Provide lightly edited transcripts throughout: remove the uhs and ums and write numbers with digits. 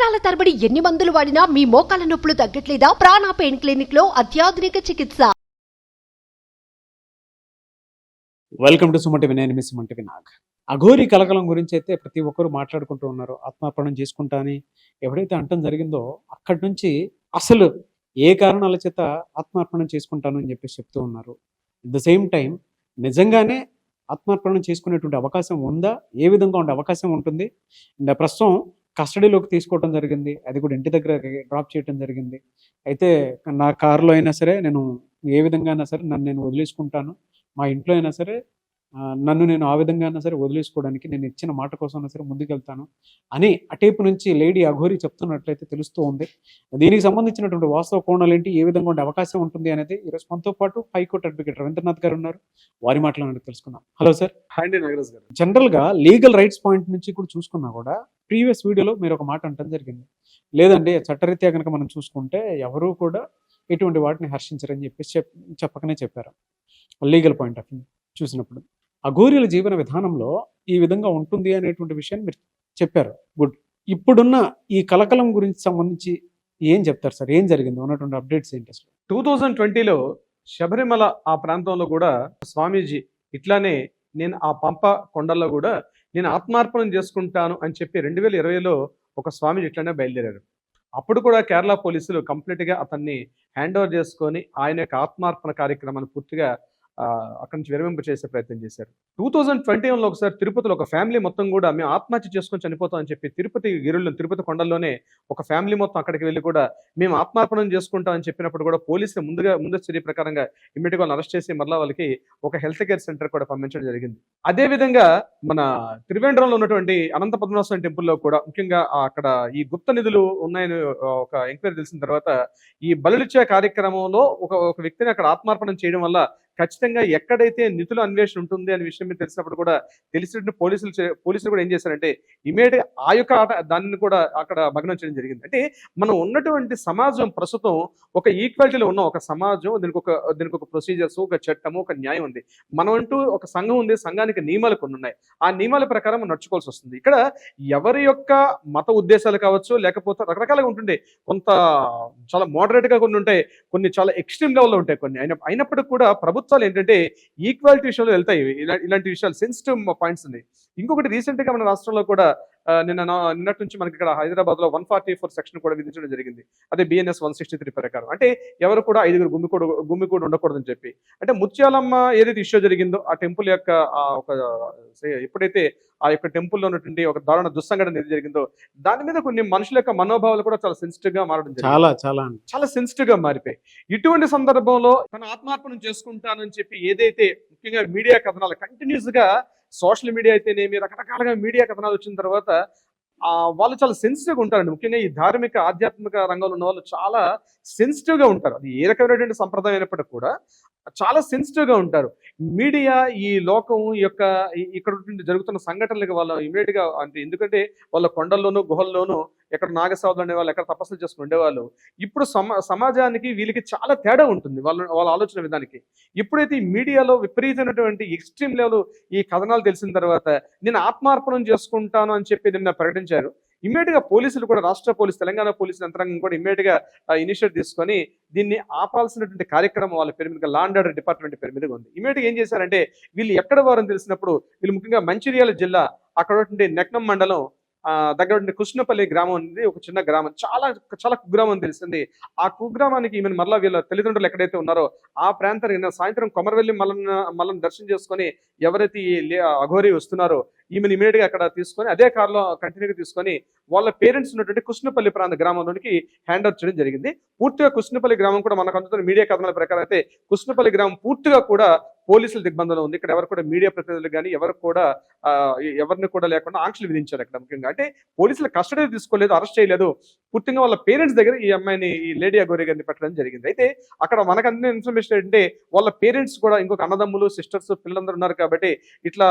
సంవత్సరాల తరబడి ఎన్ని మందులు వాడినా మీ మోకాల నొప్పులు తగ్గట్లేదా? ప్రాణ పెయిన్ క్లినిక్ లో అత్యాధునిక చికిత్స. Welcome to Suman TV. నేను మీ సుమన్ టీవీ నాగ్. అఘోరి కలకలం గురించి అయితే ప్రతి ఒక్కరు మాట్లాడుకుంటూ ఉన్నారు. ఆత్మార్పణం చేసుకుంటా అని ఎవడైతే అంటం జరిగిందో అక్కడి నుంచి అసలు ఏ కారణాల చేత ఆత్మార్పణం చేసుకుంటాను అని చెప్పేసి చెప్తూ ఉన్నారు. అట్ ద సేమ్ టైం నిజంగానే ఆత్మార్పణం చేసుకునేటువంటి అవకాశం ఉందా, ఏ విధంగా ఉండే అవకాశం ఉంటుంది? అండ్ ప్రస్తుతం కస్టడీలోకి తీసుకోవడం జరిగింది, అది కూడా ఇంటి దగ్గర డ్రాప్ చేయడం జరిగింది. అయితే నా కారులో అయినా సరే నేను ఏ విధంగా అయినా సరే నన్ను నేను వదిలేసుకుంటాను, మా ఇంట్లో అయినా సరే నన్ను నేను ఆ విధంగా అయినా సరే వదిలేసుకోవడానికి నేను ఇచ్చిన మాట కోసం అయినా సరే ముందుకెళ్తాను అని అటేపు నుంచి లేడీ అఘోరి చెప్తున్నట్లయితే తెలుస్తూ ఉంది. దీనికి సంబంధించినటువంటి వాస్తవ కోణాలు ఏంటి, ఏ విధంగా ఉండే అవకాశం ఉంటుంది అనేది ఈరోజు మనతో పాటు హైకోర్టు అడ్వకేట్ రవీంద్రనాథ్ గారు ఉన్నారు. వారి మాటలను తెలుసుకుందాం. Hello sir. హాయ్ అండి నాగరాజ్ గారు. జనరల్గా లీగల్ రైట్స్ పాయింట్ నుంచి కూడా చూసుకున్నా కూడా ప్రీవియస్ వీడియోలో మీరు ఒక మాట అంటం జరిగింది, లేదండి చట్టరీత్యా కనుక మనం చూసుకుంటే ఎవరూ కూడా ఎటువంటి వాటిని హర్షించరని చెప్పేసి చెప్పకనే చెప్పారు. లీగల్ పాయింట్ ఆఫ్ వ్యూ చూసినప్పుడు అఘోరీల జీవన విధానంలో ఈ విధంగా ఉంటుంది అనేటువంటి విషయాన్ని మీరు చెప్పారు. గుడ్. ఇప్పుడున్న ఈ కలకలం గురించి సంబంధించి ఏం చెప్తారు సార్? ఏం జరిగింది, ఉన్నటువంటి అప్డేట్స్ ఏంటి అసలు? 2020లో శబరిమల ఆ ప్రాంతంలో కూడా స్వామీజీ ఇట్లానే నేను ఆ పంప కొండల్లో కూడా నేను ఆత్మార్పణం చేసుకుంటాను అని చెప్పి 2020లో ఒక స్వామీజీ ఇట్లానే బయలుదేరారు. అప్పుడు కూడా కేరళ పోలీసులు కంప్లీట్గా అతన్ని హ్యాండ్ ఓవర్ చేసుకొని ఆయన యొక్క ఆత్మార్పణ కార్యక్రమాన్ని పూర్తిగా అక్కడి నుంచి విరమింప చేసే ప్రయత్నం చేశారు. 2021లో ఒకసారి తిరుపతిలో ఒక ఫ్యామిలీ మొత్తం కూడా మేము ఆత్మహత్య చేసుకొని చనిపోతాం అని చెప్పి తిరుపతి కొండల్లోనే ఒక ఫ్యామిలీ మొత్తం అక్కడికి వెళ్ళి కూడా మేము ఆత్మార్పణం చేసుకుంటాం అని చెప్పినప్పుడు కూడా పోలీసులు ముందస్తు చర్య ప్రకారంగా ఇమ్మీడియట్గా వాళ్ళని అరెస్ట్ చేసి మళ్ళీ వాళ్ళకి ఒక హెల్త్ కేర్ సెంటర్ కూడా పంపించడం జరిగింది. అదేవిధంగా మన త్రివేంద్రంలో ఉన్నటువంటి అనంత పద్మనాభస్వామి టెంపుల్లో కూడా ముఖ్యంగా అక్కడ ఈ గుప్త నిధులు ఉన్నాయని ఒక ఎంక్వైరీ తెలిసిన తర్వాత ఈ బలులిచ్చే కార్యక్రమంలో ఒక వ్యక్తిని అక్కడ ఆత్మార్పణం చేయడం వల్ల ఖచ్చితంగా ఎక్కడైతే నిధుల అన్వేషణ ఉంటుంది అనే విషయం మీద తెలిసినప్పుడు కూడా తెలిసినట్టు పోలీసులు కూడా ఏం చేశారంటే ఇమీడియట్గా ఆ యొక్క దాన్ని కూడా అక్కడ భగ్నం చేయడం జరిగింది. అంటే మనం ఉన్నటువంటి సమాజం ప్రస్తుతం ఒక ఈక్వాలిటీలో ఉన్న ఒక సమాజం, దీనికి ఒక ప్రొసీజర్స్, ఒక చట్టము, ఒక న్యాయం ఉంది. మనం అంటూ ఒక సంఘం ఉంది, సంఘానికి నియమాలు కొన్ని ఉన్నాయి. ఆ నియమాల ప్రకారం మనం నడుచుకోవాల్సి వస్తుంది. ఇక్కడ ఎవరి యొక్క మత ఉద్దేశాలు కావచ్చు, లేకపోతే రకరకాలుగా ఉంటుండే, కొంత చాలా మోడరేట్గా కొన్ని ఉంటాయి, కొన్ని చాలా ఎక్స్ట్రీమ్ లెవెల్లో ఉంటాయి కొన్ని. అయినప్పటికీ కూడా ప్రభుత్వాలు ఏంటంటే ఈక్వాలిటీ విషయంలో వెళ్తాయి. ఇలాంటి విషయాలు సెన్సిటివ్ పాయింట్స్ ఉన్నాయి. ఇంకొకటి రీసెంట్ గా మన రాష్ట్రంలో కూడా నిన్నటి నుంచి మనకి ఇక్కడ హైదరాబాద్ లో 144 సెక్షన్ కూడా విధించడం జరిగింది. అదే BNS 163 ప్రకారం. అంటే ఎవరు కూడా 5 గుమ్మికూడు ఉండకూడదని చెప్పి. అంటే ముత్యాలమ్మ ఏదైతే ఇష్యూ జరిగిందో ఆ టెంపుల్ యొక్క ఎప్పుడైతే ఆ యొక్క టెంపుల్లో ఉన్నటువంటి ఒక దారుణ దుస్సంఘటన ఏది జరిగిందో దాని మీద కొన్ని మనుషుల యొక్క మనోభావాలు కూడా చాలా సెన్సిటివ్ గా మారడం జరిగింది. చాలా సెన్సిటివ్ గా మారిపోయి ఇటువంటి సందర్భంలో తన ఆత్మార్పణం చేసుకుంటానని చెప్పి ఏదైతే ముఖ్యంగా మీడియా కథనాలు కంటిన్యూస్ గా సోషల్ మీడియా అయితేనేమి రకరకాలుగా మీడియా కథనాలు వచ్చిన తర్వాత వాళ్ళు చాలా సెన్సిటివ్గా ఉంటారండి. ముఖ్యంగా ఈ ధార్మిక ఆధ్యాత్మిక రంగంలో ఉన్న వాళ్ళు చాలా సెన్సిటివ్గా ఉంటారు. అది ఏ రకమైనటువంటి సంప్రదాయం అయినప్పటికీ కూడా చాలా సెన్సిటివ్గా ఉంటారు. మీడియా ఈ లోకం యొక్క ఇక్కడ జరుగుతున్న సంఘటనలకు వాళ్ళు ఇమీడియట్గా అంటే ఎందుకంటే వాళ్ళ కొండల్లోనూ గుహల్లోనూ ఎక్కడ నాగసాధులు అనేవాళ్ళు ఎక్కడ తపస్సులు చేసుకుని ఉండేవాళ్ళు. ఇప్పుడు సమాజానికి వీళ్ళకి చాలా తేడా ఉంటుంది వాళ్ళ ఆలోచన విధానికి. ఎప్పుడైతే ఈ మీడియాలో విపరీతమైనటువంటి ఎక్స్ట్రీమ్ లెవెల్ ఈ కథనాలు తెలిసిన తర్వాత నేను ఆత్మార్పణం చేసుకుంటాను అని చెప్పి నిన్న ప్రకటించారు. ఇమ్మీడియట్గా పోలీసులు కూడా రాష్ట్ర పోలీసు, తెలంగాణ పోలీసు యంత్రాంగం కూడా ఇమ్మీడియట్గా ఇనిషియేటివ్ తీసుకొని దీన్ని ఆపాల్సినటువంటి కార్యక్రమం వాళ్ళ పేరు మీద లా అండ్ ఆర్డర్ డిపార్ట్మెంట్ పేరు మీదగా ఉంది. ఇమ్మీడియట్గా ఏం చేశారంటే వీళ్ళు ఎక్కడ వారని తెలిసినప్పుడు వీళ్ళు ముఖ్యంగా మంచిర్యాల జిల్లా అక్కడ నెక్నం మండలం దగ్గర కృష్ణపల్లి గ్రామం ఉంది, ఒక చిన్న గ్రామం, చాలా చాలా కుగ్రామం తెలిసింది. ఆ కుగ్రామానికి ఈమెను మరలా వీళ్ళ తల్లిదండ్రులు ఎక్కడైతే ఉన్నారో ఆ ప్రాంతానికి సాయంత్రం కొమరవెల్లి మల్లం దర్శనం చేసుకొని ఎవరైతే ఈ అఘోరి వస్తున్నారో ఈమెను ఇమీడియట్గా అక్కడ తీసుకొని అదే కారులో కంటిన్యూగా తీసుకొని వాళ్ళ పేరెంట్స్ ఉన్నటువంటి కృష్ణపల్లి ప్రాంత గ్రామంలోనికి హ్యాండ్ ఓవర్ చేయడం జరిగింది. పూర్తిగా కృష్ణపల్లి గ్రామం కూడా మనకు అందుతున్న మీడియా కథనాల ప్రకారం అయితే కృష్ణపల్లి గ్రామం పూర్తిగా కూడా పోలీసుల దిగ్బంధంలో ఉంది. ఇక్కడ ఎవరు కూడా మీడియా ప్రతినిధులు కానీ ఎవరిని కూడా లేకుండా ఆంక్షలు విధించారు అక్కడ. ముఖ్యంగా అంటే పోలీసులు కస్టడీ తీసుకోలేదు, అరెస్ట్ చేయలేదు, పూర్తిగా వాళ్ళ పేరెంట్స్ దగ్గర ఈ అమ్మాయిని, ఈ లేడీ అఘోరి గారిని పెట్టడం జరిగింది. అయితే అక్కడ మనకు అందిన ఇన్ఫర్మేషన్ ఏంటంటే వాళ్ళ పేరెంట్స్ కూడా ఇంకొక అన్నదమ్ములు, సిస్టర్స్, పిల్లలందరూ ఉన్నారు కాబట్టి ఇట్లా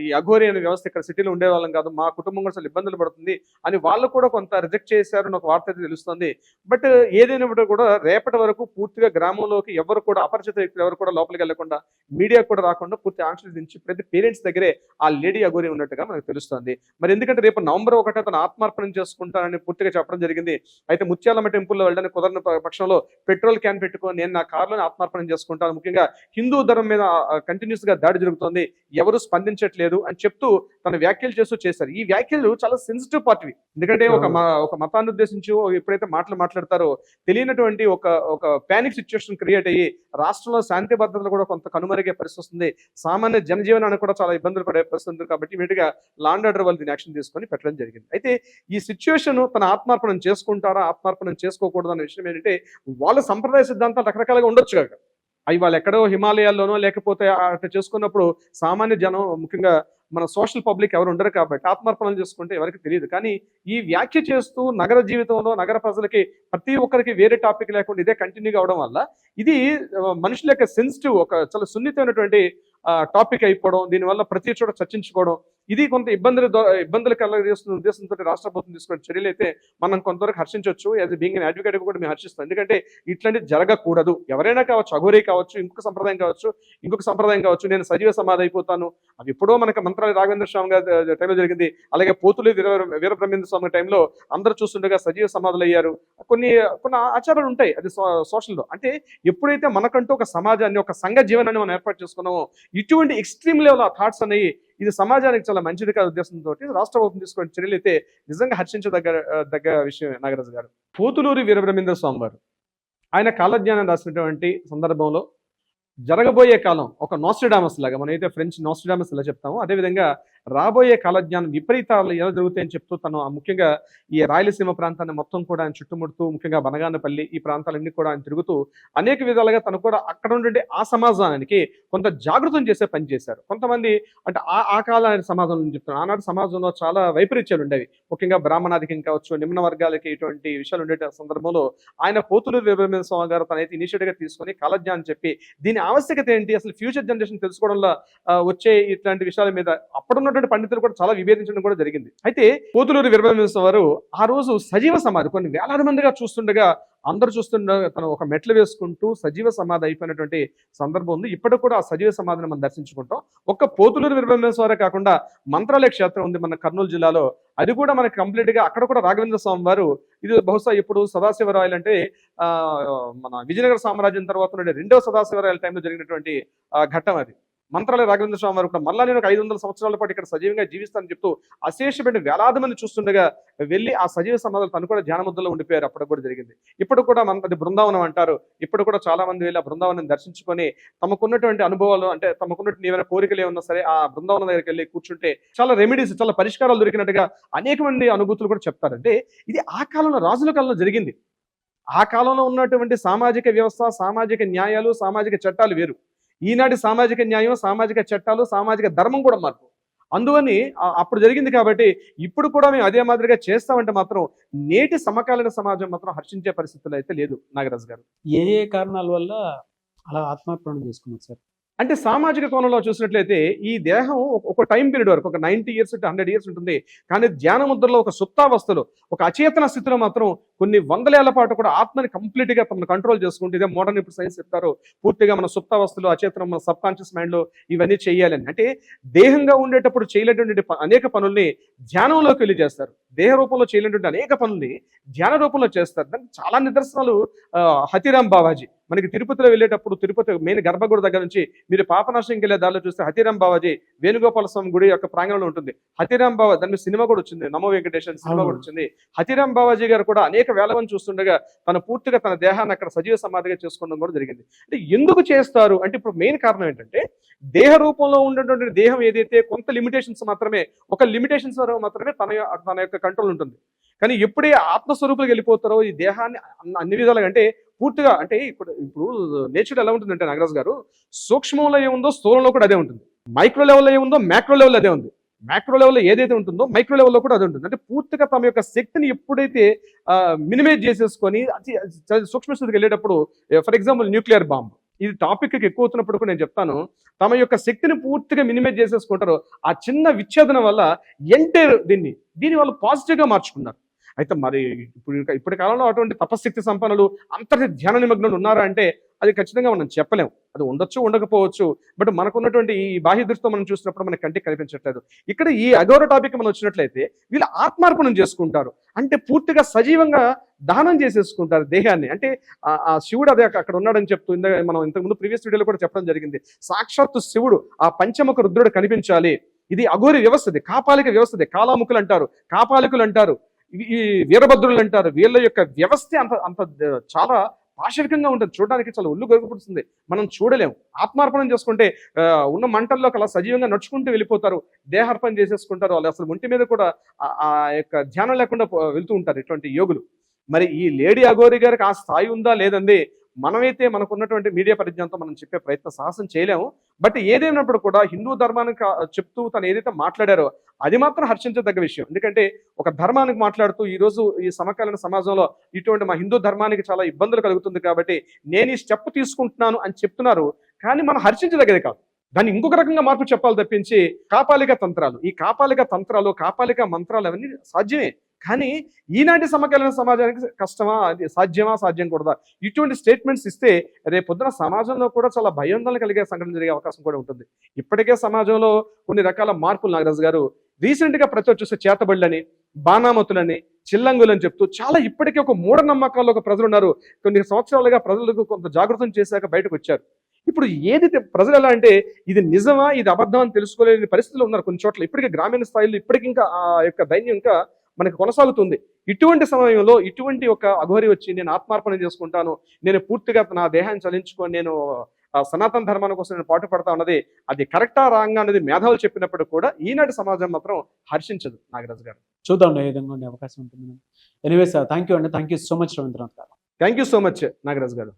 ఈ అఘోరి అనే వ్యవస్థ ఇక్కడ సిటీలో ఉండేవాళ్ళం కాదు, మా కుటుంబం కూడా అసలు ఇబ్బందులు పడుతుంది అని వాళ్ళు కూడా కొంత రిజెక్ట్ చేశారు అని ఒక వార్త అయితే తెలుస్తుంది. బట్ ఏదైనప్పుడు కూడా రేపటి వరకు పూర్తిగా గ్రామంలోకి ఎవరు కూడా అపరిచిత వ్యక్తులు ఎవరు కూడా లోపలికి వెళ్లకుండా, మీడియా కూడా రాకుండా పూర్తి ఆంక్షలు దించి ప్రతి పేరెంట్స్ దగ్గరే ఆ లేడీ అఘోరి ఉన్నట్టుగా మనకు తెలుస్తుంది. మరి ఎందుకంటే రేపు నవంబర్ 1 తన ఆత్మార్పణం చేసుకుంటానని పూర్తిగా చెప్పడం జరిగింది. అయితే ముత్యాలమ్మ టెంపుల్లో వెళ్ళడానికి కుదరని పక్షంలో పెట్రోల్ క్యాన్ పెట్టుకొని నేను నా కారులోనే ఆత్మార్పణం చేసుకుంటాను, ముఖ్యంగా హిందూ ధర్మం మీద కంటిన్యూస్ గా దాడి జరుగుతుంది, ఎవరు స్పందించట్లేదు అని చెప్తూ తన వ్యాఖ్యలు చేశారు. ఈ వ్యాఖ్యలు చాలా సెన్సిటివ్ పార్టీవి. ఎందుకంటే ఒక మతాన్ని ఉద్దేశించి ఎప్పుడైతే మాట్లాడతారో తెలియనటువంటి ఒక పానిక్ సిచ్యువేషన్ క్రియేట్ అయ్యి రాష్ట్రంలో శాంతి భద్రతలు కూడా కొంత కనుమరుగే పరిస్థితి వస్తుంది, సామాన్య జనజీవనానికి కూడా చాలా ఇబ్బందులు పడే పరిస్థితి ఉంది. కాబట్టి ఇమీడియట్ గా లా అండ్ ఆర్డర్ వాళ్ళు దీని యాక్షన్ తీసుకొని పెట్టడం జరిగింది. అయితే ఈ సిచ్యువేషన్ తన ఆత్మార్పణం చేసుకుంటారా, ఆత్మార్పణం చేసుకోకూడదు అనే విషయం ఏంటంటే వాళ్ళ సంప్రదాయ సిద్ధాంతాలు రకరకాలుగా ఉండొచ్చు కదా, అవి వాళ్ళు ఎక్కడో హిమాలయాల్లోనో లేకపోతే అట్లా చేసుకున్నప్పుడు సామాన్య జనం, ముఖ్యంగా మన సోషల్ పబ్లిక్ ఎవరు ఉండరు కాబట్టి ఆత్మార్పణలు చేసుకుంటే ఎవరికి తెలియదు. కానీ ఈ వ్యాఖ్య చేస్తూ నగర జీవితంలో నగర ప్రజలకి ప్రతి ఒక్కరికి వేరే టాపిక్ లేకుండా ఇదే కంటిన్యూగా అవడం వల్ల ఇది మనుషుల యొక్క సెన్సిటివ్, ఒక చాలా సున్నితమైనటువంటి టాపిక్ అయిపోవడం, దీనివల్ల ప్రతి చోట చర్చించుకోవడం, ఇది కొంత ఇబ్బందులు కలగజేస్తున్న ఉద్దేశంతో రాష్ట్ర ప్రభుత్వం తీసుకునే చర్యలు అయితే మనం కొంతవరకు హర్షించవచ్చు. యాజ్ బీయింగ్ అన్ అడ్వకేట్ కూడా మేము హర్షిస్తాం. ఎందుకంటే ఇట్లాంటివి జరగకూడదు. ఎవరైనా కావచ్చు, అఘోరీ కావచ్చు, ఇంకొక సంప్రదాయం కావచ్చు, నేను సజీవ సమాధి అయిపోతాను, అవి ఎప్పుడో మనకి మంత్రాలు రాఘవేంద్ర స్వామి గారి టైంలో జరిగింది. అలాగే పోతులు వీరబ్రహ్మేంద్ర స్వామి టైంలో అందరూ చూస్తుండగా సజీవ సమాధులు అయ్యారు. కొన్ని ఆచారాలు ఉంటాయి, అది సోషల్లో. అంటే ఎప్పుడైతే మనకంటూ ఒక సమాజాన్ని, ఒక సంఘ జీవనాన్ని మనం ఏర్పాటు చేసుకున్నామో ఇటువంటి ఎక్స్ట్రీమ్ లెవెల్ ఆ థాట్స్ అనేవి ఇది సమాజానికి చాలా మంచిది కాదు ఉద్దేశంతో రాష్ట్ర ప్రభుత్వం తీసుకునే చర్యలు అయితే నిజంగా హర్షించదగ్గ విషయం. నాగరాజు గారు, పోతులూరి వీరబ్రహ్మేంద్ర స్వామి వారు ఆయన కాలజ్ఞానం రాసినటువంటి సందర్భంలో జరగబోయే కాలం ఒక నోస్ట్రాడమస్ లాగా, మనమైతే ఫ్రెంచ్ నోస్ట్రాడమస్ ఇలా చెప్తామో అదేవిధంగా రాబోయే కాలజ్ఞానం విపరీతాలు ఎలా జరుగుతాయని చెప్తూ తను ముఖ్యంగా ఈ రాయలసీమ ప్రాంతాన్ని మొత్తం కూడా ఆయన చుట్టుముడుతూ, ముఖ్యంగా బనగానపల్లి ఈ ప్రాంతాలన్నీ కూడా ఆయన తిరుగుతూ అనేక విధాలుగా తను కూడా అక్కడ ఉండే ఆ సమాజానికి కొంత జాగృతం చేసే పని చేశారు. కొంతమంది అంటే ఆ కాల సమాజంలో చెప్తున్నారు, ఆనాటి సమాజంలో చాలా వైపరీత్యాలు ఉండేవి, ముఖ్యంగా బ్రాహ్మణాధికం కావచ్చు, నిమ్న వర్గాలకి ఇటువంటి విషయాలు ఉండే సందర్భంలో ఆయన పోతులూరి వీరబ్రహ్మేంద్ర స్వామి గారు తనైతే ఇనిషియేటివ్ గా తీసుకొని కాలజ్ఞానం చెప్పి దీని ఆవశ్యకత ఏంటి, అసలు ఫ్యూచర్ జనరేషన్ తెలుసుకోవడంలో వచ్చే ఇట్లాంటి విషయాల మీద అప్పుడున్నటువంటి పండితులు కూడా చాలా విభేదించడం కూడా జరిగింది. అయితే పోతులూరి వీరబ్రహ్మేంద్ర వారు ఆ రోజు సజీవ సమాధి కొన్ని వేలాది మందిగా చూస్తుండగా, అందరూ చూస్తుండగా తను ఒక మెట్లు వేసుకుంటూ సజీవ సమాధి అయిపోయినటువంటి సందర్భం ఉంది. ఇప్పటికి కూడా ఆ సజీవ సమాధిని మనం దర్శించుకుంటాం. ఒక్క పోతులూరి వీరబ్రహ్మేంద్ర వారే కాకుండా మంత్రాలయ క్షేత్రం ఉంది మన కర్నూలు జిల్లాలో, అది కూడా మనకి కంప్లీట్ గా అక్కడ కూడా రాఘవేంద్ర స్వామి వారు, ఇది బహుశా ఇప్పుడు సదాశివరాయలు అంటే మన విజయనగర సామ్రాజ్యం తర్వాత నుండి 2వ సదాశివరాయల టైంలో జరిగినటువంటి ఘట్టం అది. మంత్రాలయ రాఘవేంద్ర స్వామి వారు కూడా మళ్ళా నేను ఒక 500 సంవత్సరాల పాటు ఇక్కడ సజీవంగా జీవిస్తానని చెప్తూ అశేషమైన వేలాది మంది చూస్తుండగా వెళ్ళి ఆ సజీవ సమాధులు తను కూడా ధ్యాన ముద్రలో ఉండిపోయారు. అప్పుడు కూడా జరిగింది. ఇప్పుడు కూడా అది బృందావనం అంటారు. ఇప్పుడు కూడా చాలా మంది వెళ్ళి ఆ బృందావనం దర్శించుకొని తమకున్నటువంటి అనుభవాలు, అంటే తమకున్నటువంటి ఏమైనా కోరికలు ఏమన్నా సరే ఆ బృందావనం దగ్గరికి వెళ్ళి కూర్చుంటే చాలా రెమెడీస్, చాలా పరిష్కారాలు దొరికినట్టుగా అనేక మంది అనుభూతులు కూడా చెప్తారంటే ఇది ఆ కాలంలో, రాజుల కాలంలో జరిగింది. ఆ కాలంలో ఉన్నటువంటి సామాజిక వ్యవస్థ, సామాజిక న్యాయాలు, సామాజిక చట్టాలు వేరు. ఈనాటి సామాజిక న్యాయం, సామాజిక చట్టాలు, సామాజిక ధర్మం కూడా మార్పు. అందువని అప్పుడు జరిగింది కాబట్టి ఇప్పుడు కూడా మేము అదే మాదిరిగా చేస్తామంటే మాత్రం నేటి సమకాలీన సమాజం మాత్రం హర్షించే పరిస్థితులు అయితే లేదు. నాగరాజు గారు, ఏ కారణాల వల్ల అలా ఆత్మార్పణం చేసుకున్నారు సార్? అంటే సామాజిక కోణంలో చూసినట్లయితే ఈ దేహం ఒక టైం పీరియడ్ వరకు, ఒక 90 years to 100 years ఉంటుంది. కానీ ధ్యాన ముద్రలో ఒక సుప్తావస్థలో, ఒక అచేతన స్థితిలో మాత్రం కొన్ని వందల ఏళ్ల పాటు కూడా ఆత్మని కంప్లీట్ గా తమను కంట్రోల్ చేసుకుంటే, ఇదే మోడర్న్ ఇప్పుడు సైన్స్ చెప్తారు, పూర్తిగా మన సుప్తావస్థలో, అచేతనం, మన సబ్ కాన్షియస్ మైండ్ లో ఇవన్నీ చేయాలని. అంటే దేహంగా ఉండేటప్పుడు చేయలేటువంటి అనేక పనుల్ని ధ్యానంలోకి వెళ్ళి చేస్తారు. దేహ రూపంలో చేయలేటువంటి అనేక పనుల్ని ధ్యాన రూపంలో చేస్తారు. దానికి చాలా నిదర్శనాలు హతిరామ్ బావాజీ మనకి తిరుపతిలో వెళ్ళేటప్పుడు, తిరుపతి మెయిన్ గర్భగుడి దగ్గర నుంచి మీరు పాపనాశంకి వెళ్ళే దారిలో చూస్తే హతిరామ్ బావాజీ వేణుగోపాల స్వామి గుడి యొక్క ప్రాంగణంలో ఉంటుంది. హతిరామ్ బాబా, దాని మీద సినిమా కూడా వచ్చింది, నమో వెంకటేశ్వర సినిమా కూడా వచ్చింది. హతిరామ్ బావాజీ గారు కూడా అనేక వేల మంది చూస్తుండగా తన పూర్తిగా తన దేహాన్ని అక్కడ సజీవ సమాధిగా చేసుకోవడం కూడా జరిగింది. అంటే ఎందుకు చేస్తారు అంటే ఇప్పుడు మెయిన్ కారణం ఏంటంటే దేహ రూపంలో ఉన్నటువంటి దేహం ఏదైతే కొంత లిమిటేషన్స్ మాత్రమే, ఒక లిమిటేషన్స్ వరకు మాత్రమే తన యొక్క కంట్రోల్ ఉంటుంది. కానీ ఎప్పుడే ఆత్మస్వరూపులకు వెళ్ళిపోతారో ఈ దేహాన్ని అన్ని విధాలుగా, అంటే పూర్తిగా, అంటే ఇప్పుడు నేచర్ ఎలా ఉంటుందంటే నాగరాజు గారు, సూక్ష్మంలో ఏముందో స్థూలంలో కూడా అదే ఉంటుంది, మైక్రో లెవెల్లో ఏముందో మ్యాక్రో లెవెల్ అదే ఉంది. మ్యాక్రో లెవెల్లో ఏదైతే ఉంటుందో మైక్రో లెవెల్లో కూడా అది ఉంటుంది. అంటే పూర్తిగా తమ యొక్క శక్తిని ఎప్పుడైతే మినిమైజ్ చేసేసుకొని సూక్ష్మ స్థితికి వెళ్ళేటప్పుడు, ఫర్ ఎగ్జాంపుల్ న్యూక్లియర్ బాంబ్, ఇది టాపిక్ ఎక్కువ అవుతున్నప్పుడు కూడా నేను చెప్తాను, తమ యొక్క శక్తిని పూర్తిగా మినిమైజ్ చేసేసుకుంటారు. ఆ చిన్న విచ్ఛేదనం వల్ల ఎంటైర్ దీన్ని వాళ్ళు పాజిటివ్గా మార్చుకున్నారు. అయితే మరి ఇప్పటి కాలంలో అటువంటి తపశక్తి సంపన్నులు అంతటి ధ్యాన నిమగ్నులు ఉన్నారా అంటే అది ఖచ్చితంగా మనం చెప్పలేం. అది ఉండొచ్చు, ఉండకపోవచ్చు. బట్ మనకున్నటువంటి ఈ బాహ్య దృష్టితో మనం చూసినప్పుడు మనకి కంటికి కనిపించట్లేదు. ఇక్కడ ఈ అఘోర టాపిక్ మనం వచ్చినట్లయితే వీళ్ళు ఆత్మార్పణం చేసుకుంటారు. అంటే పూర్తిగా సజీవంగా దహనం చేసేసుకుంటారు దేహాన్ని. అంటే ఆ శివుడు అదే అక్కడ ఉన్నాడని చెప్తూ మనం ఇంతకుముందు ప్రీవియస్ వీడియోలో కూడా చెప్పడం జరిగింది. సాక్షాత్తు శివుడు ఆ పంచముఖ రుద్రుడు కనిపించాలి. ఇది అఘోరి వ్యవస్థది, కాపాలిక వ్యవస్థది. కాలాముఖులు అంటారు, కాపాలికులు అంటారు, ఈ వీరభద్రులు అంటారు. వీళ్ళ యొక్క వ్యవస్థ అంత అంత చాలా పాశవికంగా ఉంటుంది. చూడడానికి చాలా ఒళ్ళు గొరుగుపడుతుంది. మనం చూడలేం. ఆత్మార్పణం చేసుకుంటే ఉన్న మంటల్లో అలా సజీవంగా నడుచుకుంటూ వెళ్ళిపోతారు, దేహార్పణ చేసేసుకుంటారు. వాళ్ళు అసలు ఒంటి మీద కూడా ఆ యొక్క ధ్యానం లేకుండా వెళ్తూ ఉంటారు ఇటువంటి యోగులు. మరి ఈ లేడీ అఘోరి గారికి ఆ స్థాయి ఉందా లేదండి, మనమైతే మనకున్నటువంటి మీడియా పరిజ్ఞానంతో మనం చెప్పే ప్రయత్నం సాహసం చేయలేము. బట్ ఏదైనప్పుడు కూడా హిందూ ధర్మానికి చెప్తూ తను ఏదైతే మాట్లాడారో అది మాత్రం హర్షించదగ్గ విషయం. ఎందుకంటే ఒక ధర్మానికి మాట్లాడుతూ ఈరోజు ఈ సమకాలీన సమాజంలో ఇటువంటి మా హిందూ ధర్మానికి చాలా ఇబ్బందులు కలుగుతుంది కాబట్టి నేను ఈ స్టెప్ తీసుకుంటున్నాను అని చెప్తున్నారు. కానీ మనం హర్షించదగ్గదే కాదు, దాన్ని ఇంకొక రకంగా మార్పు చెప్పాలి తప్పించి కాపాలిక తంత్రాలు, ఈ కాపాలిక తంత్రాలు, కాపాలిక మంత్రాలు అవన్నీ సాధ్యమే. కానీ ఈనాటి సమకాలీన సమాజానికి కష్టమా, అది సాధ్యమా, సాధ్యం కూడదా, ఇటువంటి స్టేట్మెంట్స్ ఇస్తే రేపొద్దున సమాజంలో కూడా చాలా భయాందోళన కలిగే సంఘటన జరిగే అవకాశం కూడా ఉంటుంది. ఇప్పటికే సమాజంలో కొన్ని రకాల మార్పులు నాగరాజు గారు రీసెంట్గా ప్రతి చూస్తే చేతబడులని, బాణామతులని, చిల్లంగులని చెప్తూ చాలా ఇప్పటికే ఒక మూఢనమ్మకాల్లో ఒక ప్రజలు ఉన్నారు. కొన్ని సంవత్సరాలుగా ప్రజలకు కొంత జాగృతం చేశాక బయటకు వచ్చారు. ఇప్పుడు ఏది ప్రజలు ఎలా అంటే ఇది నిజమా, ఇది అబద్ధం అని తెలుసుకోలేని పరిస్థితులు ఉన్నారు కొన్ని చోట్ల. ఇప్పటికే గ్రామీణ స్థాయిలో ఇప్పటికి ఇంకా ఆ యొక్క దైన్యం ఇంకా మనకి కొనసాగుతుంది. ఇటువంటి సమయంలో ఇటువంటి ఒక అఘోరి వచ్చి నేను ఆత్మార్పణ చేసుకుంటాను, నేను పూర్తిగా నా దేహాన్ని చలించుకొని నేను సనాతన ధర్మాన్ని కోసం నేను పాటు పడతా ఉన్నది అది కరెక్టా రాంగా అనేది మేధావులు చెప్పినప్పుడు కూడా ఈనాటి సమాజం మాత్రం హర్షించదు. నాగరాజు గారు చూద్దాం ఏ విధంగా ఉండే అవకాశం ఉంటుంది. ఎనీవేస్ థ్యాంక్ యూ అండి, thank you so much Ravindranath garu. Thank you so much Nagaraju గారు.